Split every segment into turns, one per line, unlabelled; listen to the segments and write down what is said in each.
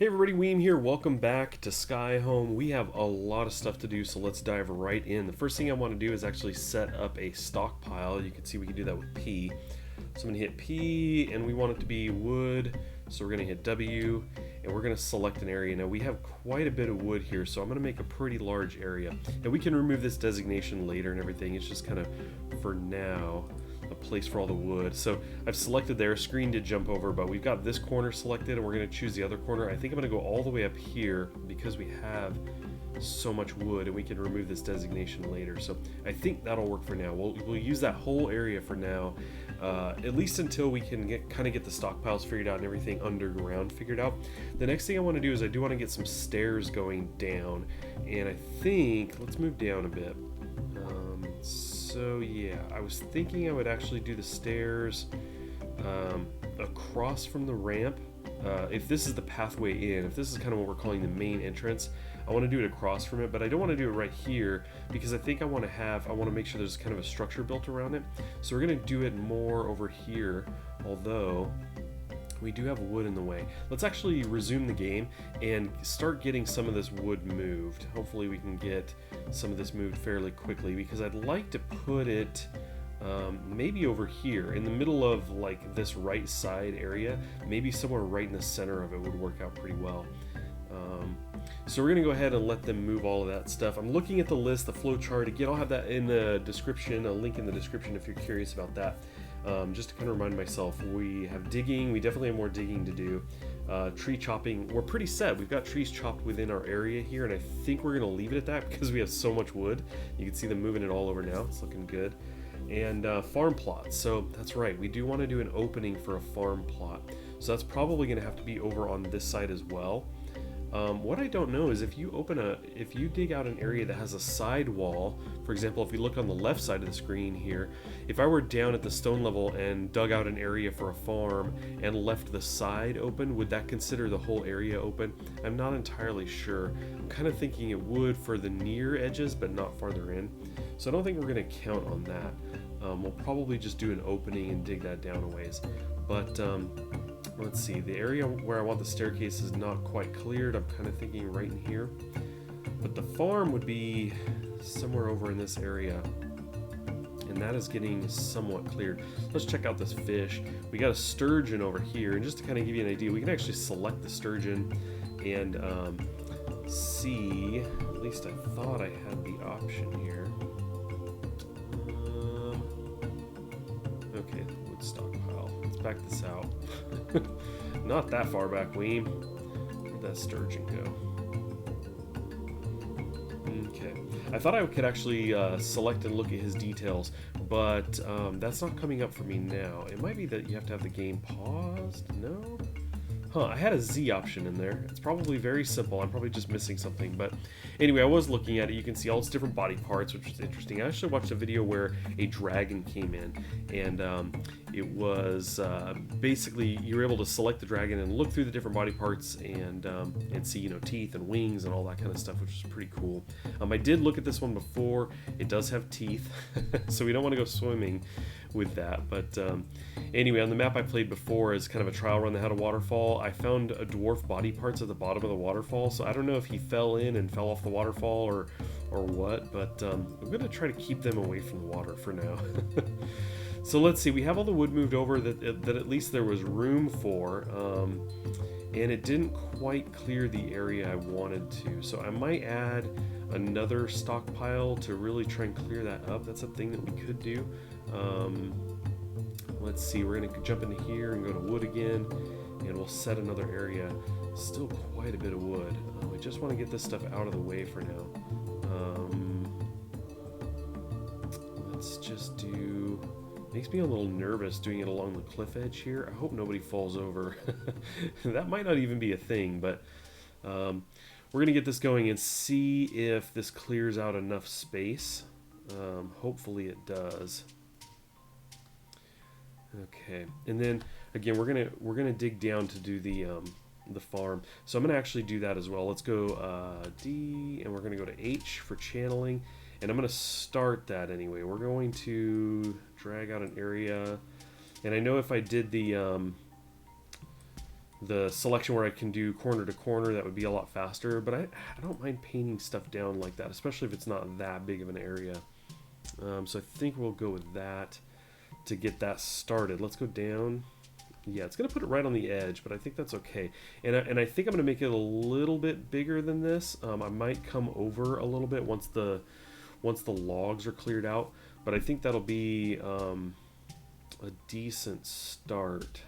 Hey everybody, Weem here. Welcome back to Skyhome. We have a lot of stuff to do, so let's dive right in. The first thing I want to do is actually set up a stockpile. You can see we can do that with P. So I'm going to hit P, and we want it to be wood. So we're going to hit W, and we're going to select an area. Now we have quite a bit of wood here, so I'm going to make a pretty large area. And we can remove this designation later and everything. It's just kind of, for now, a place for all the wood. So I've selected there. Screen did jump over, but we've got this corner selected, and we're going to choose the other corner. I think I'm going to go all the way up here because we have so much wood, and we can remove this designation later. So I think that'll work for now. We'll use that whole area for now, at least until we can kind of get the stockpiles figured out and everything underground figured out. The next thing I want to do is I do want to get some stairs going down, and I think let's move down a bit. So yeah, I was thinking I would actually do the stairs across from the ramp. If this is the pathway in, if this is kind of what we're calling the main entrance, I want to do it across from it, but I don't want to do it right here because I think I want to make sure there's kind of a structure built around it. So we're going to do it more over here, although we do have wood in the way. Let's actually resume the game and start getting some of this wood moved. Hopefully we can get some of this moved fairly quickly because I'd like to put it maybe over here in the middle of like this right side area. Maybe somewhere right in the center of it would work out pretty well. So we're going to go ahead and let them move all of that stuff. I'm looking at the list, the flow chart. Again, I'll have that in the description, a link in the description if you're curious about that. Just to kind of remind myself, we have digging. We definitely have more digging to do. Tree chopping, we're pretty set. We've got trees chopped within our area here, and I think we're going to leave it at that because we have so much wood. You can see them moving it all over now. It's looking good. And farm plots. So that's right. We do want to do an opening for a farm plot. So that's probably going to have to be over on this side as well. What I don't know is if you dig out an area that has a side wall, for example, if you look on the left side of the screen here, if I were down at the stone level and dug out an area for a farm and left the side open, would that consider the whole area open? I'm not entirely sure. I'm kind of thinking it would for the near edges, but not farther in. So I don't think we're going to count on that. We'll probably just do an opening and dig that down a ways. But let's see, the area where I want the staircase is not quite cleared. I'm kind of thinking right in here. But the farm would be somewhere over in this area. And that is getting somewhat cleared. Let's check out this fish. We got a sturgeon over here. And just to kind of give you an idea, we can actually select the sturgeon and see, at least I thought I had the option here. Okay, wood stockpile. Let's back this out. Not that far back, Weem. Where'd that sturgeon go? Okay. I thought I could actually select and look at his details, but that's not coming up for me now. It might be that you have to have the game paused? No? Huh, I had a Z option in there. It's probably very simple. I'm probably just missing something. But anyway, I was looking at it. You can see all its different body parts, which is interesting. I actually watched a video where a dragon came in, and it was basically you were able to select the dragon and look through the different body parts and see, teeth and wings and all that kind of stuff, which is pretty cool. I did look at this one before. It does have teeth, so we don't want to go swimming with that. But anyway, on the map I played before as kind of a trial run that had a waterfall, I found a dwarf body parts at the bottom of the waterfall. So I don't know if he fell in and fell off the waterfall or what, but I'm going to try to keep them away from the water for now. So let's see, we have all the wood moved over that at least there was room for, and it didn't quite clear the area I wanted to. So I might add another stockpile to really try and clear that up. That's a thing that we could do. Let's see, we're going to jump into here and go to wood again, and we'll set another area. Still quite a bit of wood. We just want to get this stuff out of the way for now. Let's just do... Makes me a little nervous doing it along the cliff edge here. I hope nobody falls over. That might not even be a thing, but we're going to get this going and see if this clears out enough space. Hopefully it does. Okay, and then again we're gonna dig down to do the farm. So I'm gonna actually do that as well. Let's go D, and we're gonna go to H for channeling, and I'm gonna start that anyway. We're going to drag out an area, and I know if I did the the selection where I can do corner to corner, that would be a lot faster, but I don't mind painting stuff down like that, especially if it's not that big of an area. So I think we'll go with that to get that started. Let's go down. Yeah, it's going to put it right on the edge, but I think that's okay. And I think I'm going to make it a little bit bigger than this. I might come over a little bit once the logs are cleared out, but I think that'll be a decent start.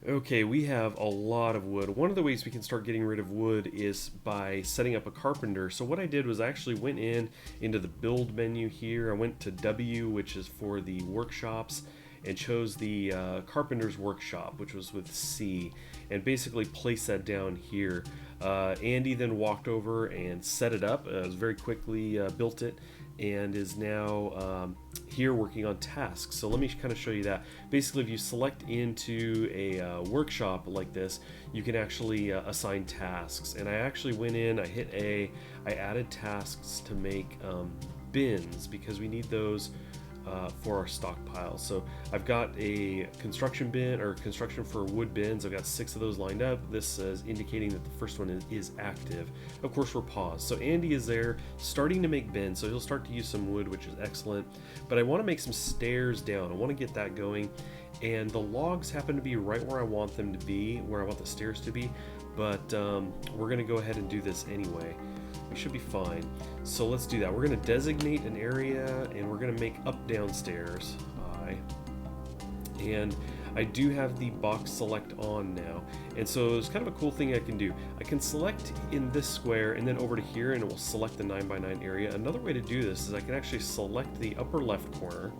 Okay, we have a lot of wood. One of the ways we can start getting rid of wood is by setting up a carpenter. So what I did was I actually went into the build menu here. I went to W, which is for the workshops, and chose the Carpenters Workshop, which was with C, and basically placed that down here. Andy then walked over and set it up. Very quickly built it, and is now here working on tasks. So let me kind of show you that. Basically, if you select into a workshop like this, you can actually assign tasks. And I actually went in, I hit A, I added tasks to make bins, because we need those for our stockpile. So I've got a construction bin, or construction for wood bins. I've got 6 of those lined up. This is indicating that the first one is active. Of course, we're paused. So Andy is there starting to make bins, so he'll start to use some wood, which is excellent. But I want to make some stairs down. I want to get that going, and the logs happen to be right where I want them to be, where I want the stairs to be. But we're going to go ahead and do this anyway. We should be fine. So let's do that. We're going to designate an area, and we're going to make up down stairs. And I do have the box select on now. And so it's kind of a cool thing I can do. I can select in this square and then over to here, and it will select the 9x9 area. Another way to do this is I can actually select the upper left corner,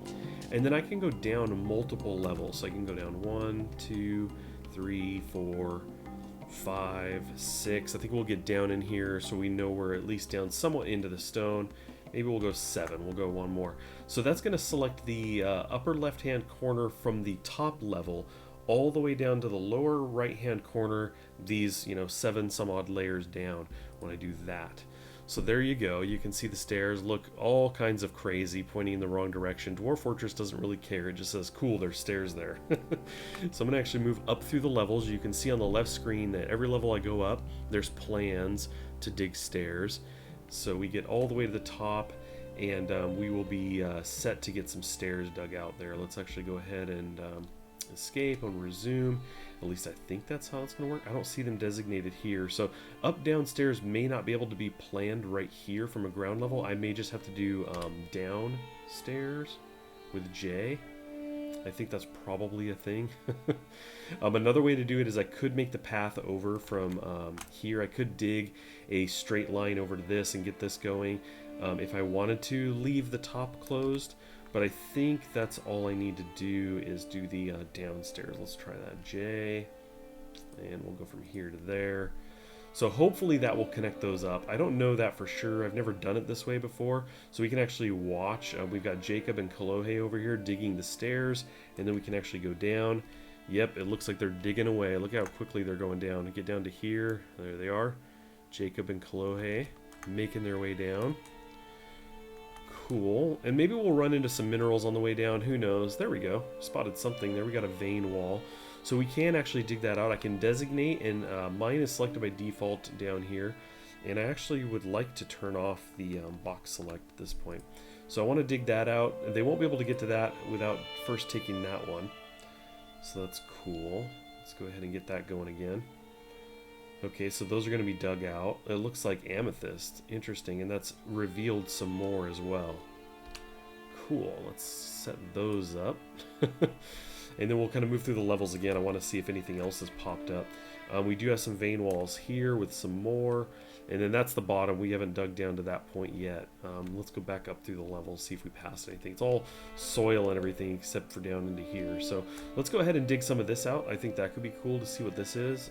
and then I can go down multiple levels. So I can go down 1, 2, 3, 4, 5, 6. I think we'll get down in here so we know we're at least down somewhat into the stone. Maybe we'll go 7. We'll go one more. So that's going to select the upper left hand corner from the top level all the way down to the lower right hand corner, these 7 some odd layers down when I do that. So there you go. You can see the stairs look all kinds of crazy, pointing in the wrong direction. Dwarf Fortress doesn't really care. It just says, cool, there's stairs there. So I'm going to actually move up through the levels. You can see on the left screen that every level I go up, there's plans to dig stairs. So we get all the way to the top, and we will be set to get some stairs dug out there. Let's actually go ahead and escape and resume. At least I think that's how it's going to work. I don't see them designated here. So up downstairs may not be able to be planned right here from a ground level. I may just have to do downstairs with J. I think that's probably a thing. Another way to do it is I could make the path over from here. I could dig a straight line over to this and get this going if I wanted to leave the top closed. But I think that's all I need to do is do the downstairs. Let's try that, J, and we'll go from here to there. So hopefully that will connect those up. I don't know that for sure. I've never done it this way before. So we can actually watch. We've got Jacob and Kalohe over here digging the stairs, and then we can actually go down. Yep, it looks like they're digging away. Look how quickly they're going down. Get down to here. There they are. Jacob and Kalohe making their way down. Cool. And maybe we'll run into some minerals on the way down. Who knows? There we go. Spotted something there. We got a vein wall. So we can actually dig that out. I can designate, and mine is selected by default down here. And I actually would like to turn off the box select at this point. So I want to dig that out. They won't be able to get to that without first taking that one. So that's cool. Let's go ahead and get that going again. Okay, so those are going to be dug out. It looks like amethyst. Interesting, and that's revealed some more as well. Cool, let's set those up. And then we'll kind of move through the levels again. I want to see if anything else has popped up. We do have some vein walls here with some more. And then that's the bottom. We haven't dug down to that point yet. Let's go back up through the levels, see if we passed anything. It's all soil and everything except for down into here. So let's go ahead and dig some of this out. I think that could be cool to see what this is.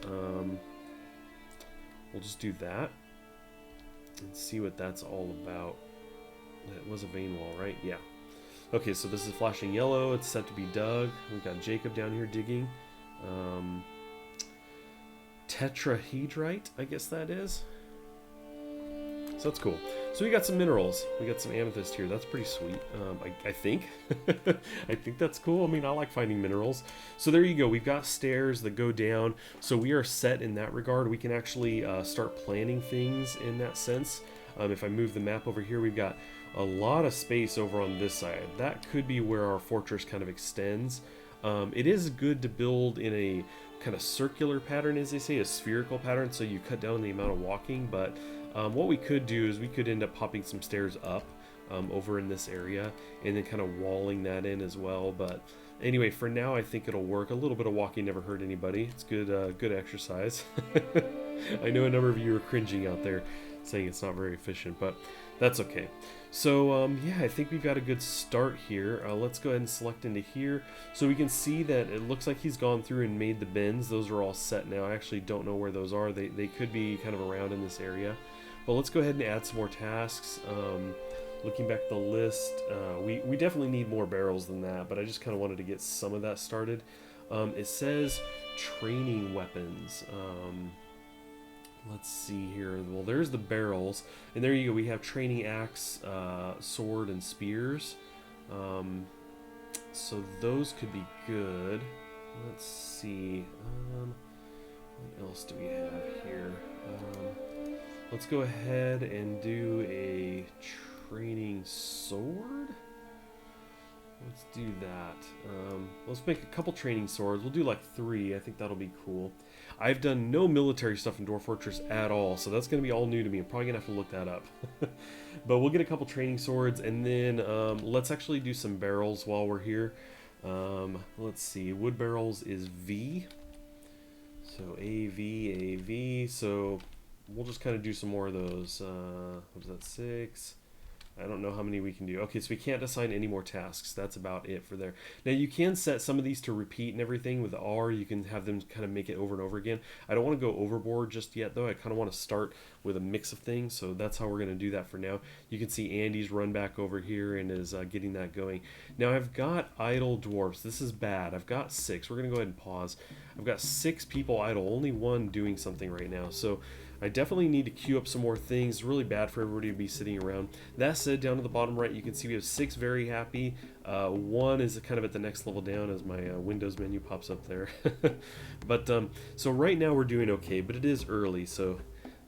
We'll just do that and see what that's all about. It was a vein wall, right? Yeah. Okay, so this is flashing yellow. It's set to be dug. We've got Jacob down here digging. Tetrahedrite, I guess that is. So that's cool. So we got some minerals. We got some amethyst here. That's pretty sweet. I think. I think that's cool. I mean, I like finding minerals. So there you go. We've got stairs that go down. So we are set in that regard. We can actually start planning things in that sense. If I move the map over here, we've got a lot of space over on this side. That could be where our fortress kind of extends. It is good to build in a kind of circular pattern, as they say, a spherical pattern, so you cut down the amount of walking. But what we could do is we could end up popping some stairs up over in this area and then kind of walling that in as well. But anyway, for now I think it'll work. A little bit of walking never hurt anybody. It's good good exercise. I know a number of you are cringing out there saying it's not very efficient, but that's okay. So yeah, I think we've got a good start here. Let's go ahead and select into here. So we can see that it looks like he's gone through and made the bins. Those are all set now. I actually don't know where those are. They could be kind of around in this area. But let's go ahead and add some more tasks. Looking back at the list, we definitely need more barrels than that, but I just kind of wanted to get some of that started. It says training weapons. Let's see here. Well, there's the barrels, and there you go. We have training axe, sword, and spears. So those could be good. Let's see. What else do we have here? Let's go ahead and do a training sword. Let's do that. Let's make a couple training swords. We'll do like 3. I think that'll be cool. I've done no military stuff in Dwarf Fortress at all, so that's going to be all new to me. I'm probably going to have to look that up. But we'll get a couple training swords, and then let's actually do some barrels while we're here. Let's see. Wood barrels is V. So AV. So we'll just kind of do some more of those. What was that, 6? I don't know how many we can do. Okay, so we can't assign any more tasks. That's about it for there. Now you can set some of these to repeat and everything. With R, you can have them kind of make it over and over again. I don't want to go overboard just yet, though. I kind of want to start with a mix of things, so that's how we're going to do that for now. You can see Andy's run back over here and is getting that going. Now I've got idle dwarfs. This is bad. I've got 6. We're going to go ahead and pause. I've got 6 people idle, only 1 doing something right now. So I definitely need to queue up some more things. It's really bad for everybody to be sitting around. That said, down to the bottom right, you can see we have 6 very happy. 1 is kind of at the next level down as my Windows menu pops up there. But so right now we're doing okay, but it is early, so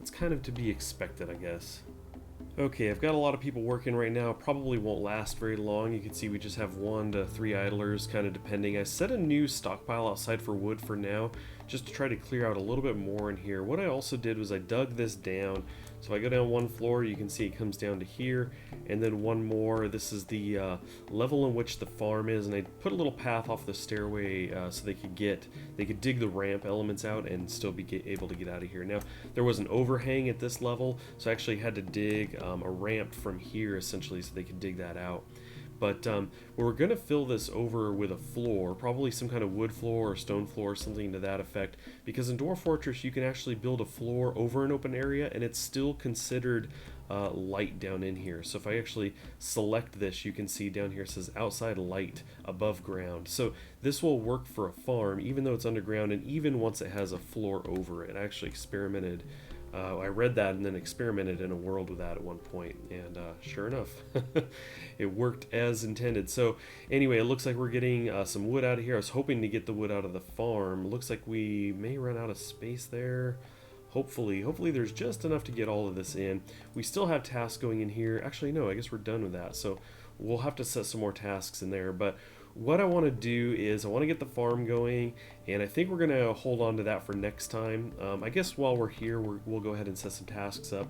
it's kind of to be expected, I guess. Okay, I've got a lot of people working right now. Probably won't last very long. You can see we just have 1 to 3 idlers, kind of depending. I set a new stockpile outside for wood for now, just to try to clear out a little bit more in here. What I also did was I dug this down. So I go down 1 floor, you can see it comes down to here, and then 1 more. This is the level in which the farm is, and I put a little path off the stairway so they could dig the ramp elements out and still be able to get out of here. Now there was an overhang at this level, so I actually had to dig a ramp from here essentially so they could dig that out. But we're going to fill this over with a floor, probably some kind of wood floor or stone floor, something to that effect. Because in Dwarf Fortress, you can actually build a floor over an open area, and it's still considered light down in here. So if I actually select this, you can see down here it says outside light, above ground. So this will work for a farm, even though it's underground, and even once it has a floor over it. I actually experimented. I read that and then experimented in a world with that at one point, and sure enough, it worked as intended. So anyway, it looks like we're getting some wood out of here. I was hoping to get the wood out of the farm. Looks like we may run out of space there. Hopefully there's just enough to get all of this in. We still have tasks going in here. Actually, no, I guess we're done with that. So we'll have to set some more tasks in there, but what I want to do is I want to get the farm going, and I think we're going to hold on to that for next time. I guess while we're here, we'll go ahead and set some tasks up.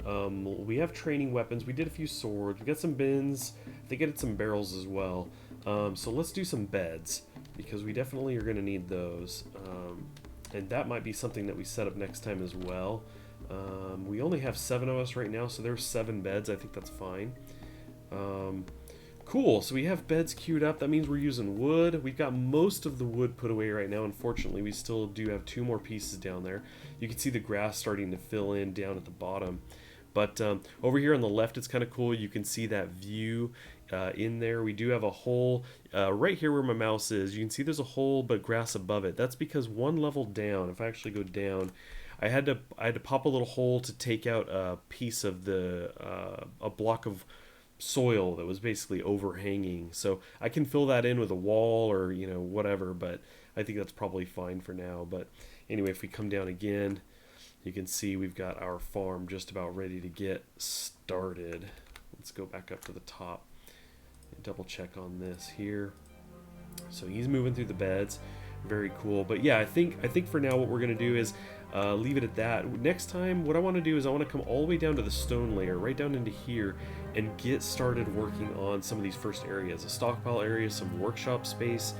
We have training weapons. We did a few swords. We got some bins. I think I did some barrels as well. So let's do some beds, because we definitely are going to need those. And that might be something that we set up next time as well. We only have 7 of us right now, so there's 7 beds. I think that's fine. Cool, so we have beds queued up. That means we're using wood. We've got most of the wood put away right now. Unfortunately, we still do have 2 more pieces down there. You can see the grass starting to fill in down at the bottom. But over here on the left, it's kind of cool. You can see that view in there. We do have a hole right here where my mouse is. You can see there's a hole, but grass above it. That's because 1 level down, if I actually go down, I had to pop a little hole to take out a piece of the a block of soil that was basically overhanging. So I can fill that in with a wall or, you know, whatever, but I think that's probably fine for now. But anyway, if we come down again, you can see we've got our farm just about ready to get started. Let's go back up to the top and double check on this here. So he's moving through the beds. Very cool. But yeah, I think for now what we're going to do is leave it at that. Next time, what I want to do is I want to come all the way down to the stone layer, right down into here, and get started working on some of these first areas. A stockpile area, some workshop space,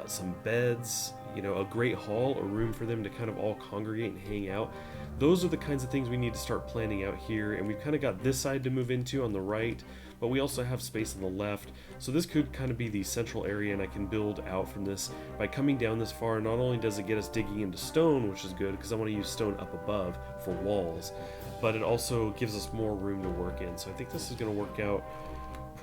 some beds, you know, a great hall, a room for them to kind of all congregate and hang out. Those are the kinds of things we need to start planning out here, and we've kind of got this side to move into on the right, but we also have space on the left. So this could kind of be the central area, and I can build out from this by coming down this far. Not only does it get us digging into stone, which is good because I want to use stone up above for walls, but it also gives us more room to work in. So I think this is going to work out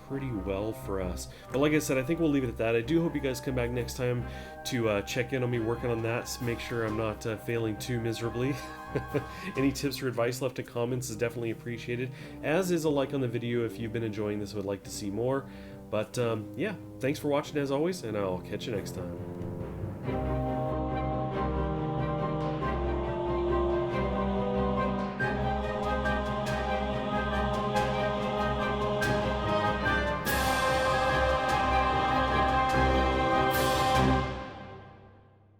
pretty well for us. But like I said, I think we'll leave it at that. I do hope you guys come back next time to check in on me working on that, to make sure I'm not failing too miserably. Any tips or advice left in comments is definitely appreciated, as is a like on the video if you've been enjoying this and would like to see more. But yeah, thanks for watching as always, and I'll catch you next time.